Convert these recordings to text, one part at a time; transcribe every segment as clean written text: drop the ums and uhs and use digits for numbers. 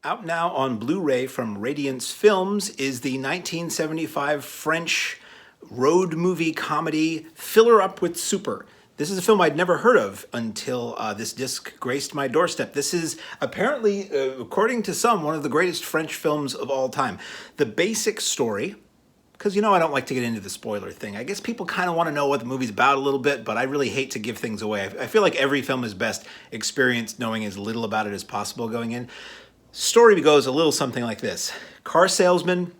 Out now on Blu-ray from Radiance Films is the 1975 French road movie comedy Fill 'Er Up with Super. This is a film I'd never heard of until this disc graced my doorstep. This is apparently, according to some, one of the greatest French films of all time. The basic story, because I don't like to get into the spoiler thing. I guess people kind of want to know what the movie's about a little bit, but I really hate to give things away. I feel like every film is best experienced knowing as little about it as possible going in. Story goes a little something like this. Car salesman,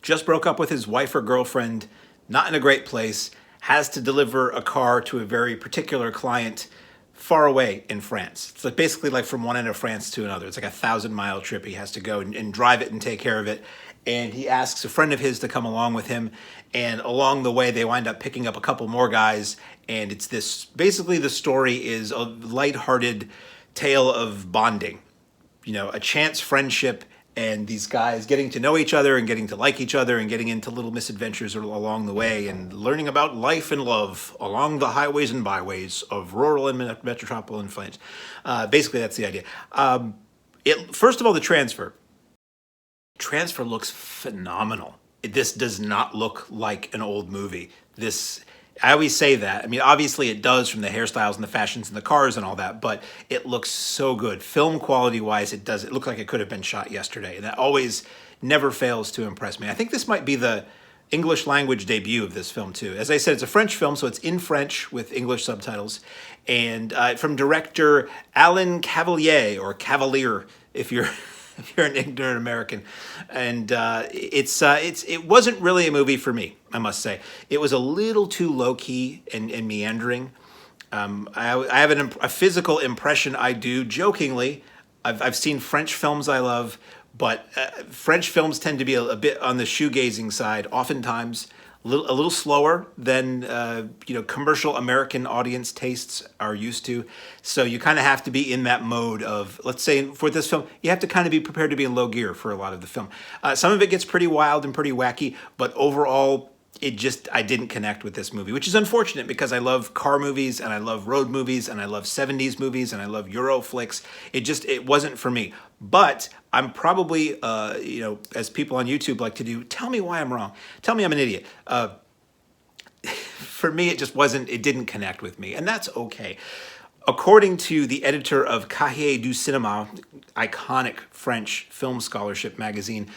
just broke up with his wife or girlfriend, not in a great place, has to deliver a car to a very particular client far away in France. It's basically like from one end of France to another. It's like a 1,000-mile trip. He has to go and drive it and take care of it. And he asks a friend of his to come along with him. And along the way, they wind up picking up a couple more guys. And it's this, basically the story is a lighthearted tale of bonding. A chance friendship and these guys getting to know each other and getting to like each other and getting into little misadventures along the way and learning about life and love along the highways and byways of rural and metropolitan France. Basically, that's the idea. First of all, the transfer. Transfer looks phenomenal. This does not look like an old movie. I always say that. I mean, obviously it does from the hairstyles and the fashions and the cars and all that, but it looks so good. Film quality-wise, it looks like it could have been shot yesterday. And that always never fails to impress me. I think this might be the English language debut of this film, too. As I said, it's a French film, so it's in French with English subtitles. And from director Alain Cavalier, or Cavalier, if you're an ignorant American. And it wasn't really a movie for me, I must say. It was a little too low-key and meandering. I have a physical impression I do, jokingly. I've seen French films I love, but French films tend to be a bit on the shoegazing side, oftentimes a little slower than commercial American audience tastes are used to. So you kind of have to be in that mode of, let's say for this film, you have to kind of be prepared to be in low gear for a lot of the film. Some of it gets pretty wild and pretty wacky, but overall, I didn't connect with this movie, which is unfortunate because I love car movies and I love road movies and I love 70s movies and I love Euro flicks. It wasn't for me. But I'm probably, as people on YouTube like to do, tell me why I'm wrong. Tell me I'm an idiot. For me, it didn't connect with me, and that's okay. According to the editor of Cahiers du Cinéma, iconic French film scholarship magazine,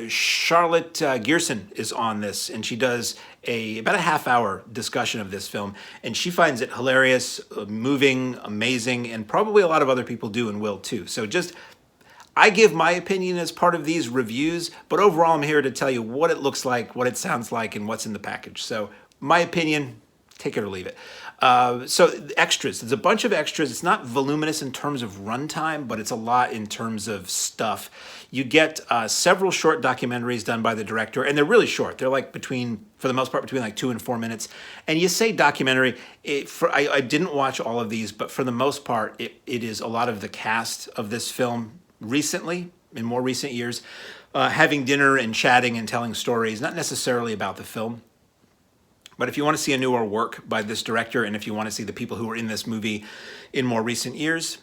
Charlotte Gearson is on this, and she does about a half-hour discussion of this film, and she finds it hilarious, moving, amazing, and probably a lot of other people do and will too. So I give my opinion as part of these reviews, but overall I'm here to tell you what it looks like, what it sounds like, and what's in the package. So my opinion, take it or leave it. So extras, there's a bunch of extras. It's not voluminous in terms of runtime, but it's a lot in terms of stuff. You get several short documentaries done by the director, and they're really short. They're like for the most part, between like 2 and 4 minutes. And you say documentary, I didn't watch all of these, but for the most part, it is a lot of the cast of this film recently, in more recent years, having dinner and chatting and telling stories, not necessarily about the film. But if you want to see a newer work by this director, and if you want to see the people who were in this movie in more recent years,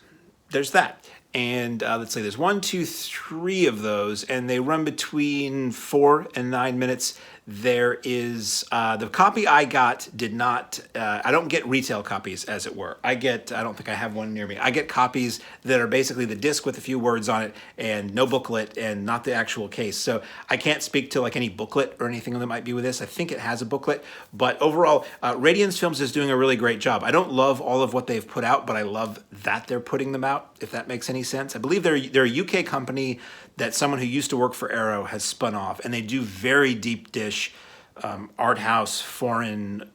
there's that. And let's say there's 1, 2, 3 of those, and they run between 4 and 9 minutes. There is the copy I got did not. I don't get retail copies, as it were. I don't think I have one near me. I get copies that are basically the disc with a few words on it and no booklet and not the actual case. So I can't speak to like any booklet or anything that might be with this. I think it has a booklet, but overall, Radiance Films is doing a really great job. I don't love all of what they've put out, but I love that they're putting them out. If that makes any sense, I believe they're a UK company that someone who used to work for Arrow has spun off, and they do very deep dish, art house, foreign,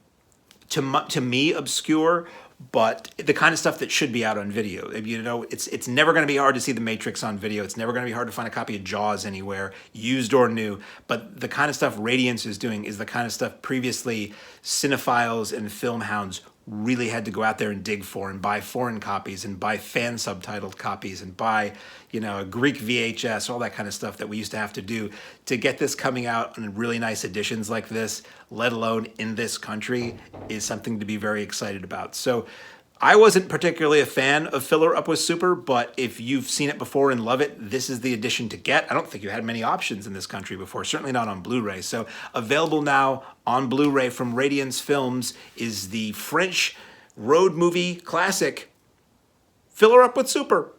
to me obscure, but the kind of stuff that should be out on video. It's never going to be hard to see The Matrix on video. It's never going to be hard to find a copy of Jaws anywhere, used or new. But the kind of stuff Radiance is doing is the kind of stuff previously cinephiles and film hounds really had to go out there and dig for and buy foreign copies and buy fan subtitled copies and buy, a Greek VHS, all that kind of stuff that we used to have to do to get this coming out in really nice editions like this, let alone in this country, is something to be very excited about. So I wasn't particularly a fan of Fill Her Up with Super, but if you've seen it before and love it, this is the edition to get. I don't think you had many options in this country before, certainly not on Blu-ray. So available now on Blu-ray from Radiance Films is the French road movie classic, Fill Her Up with Super.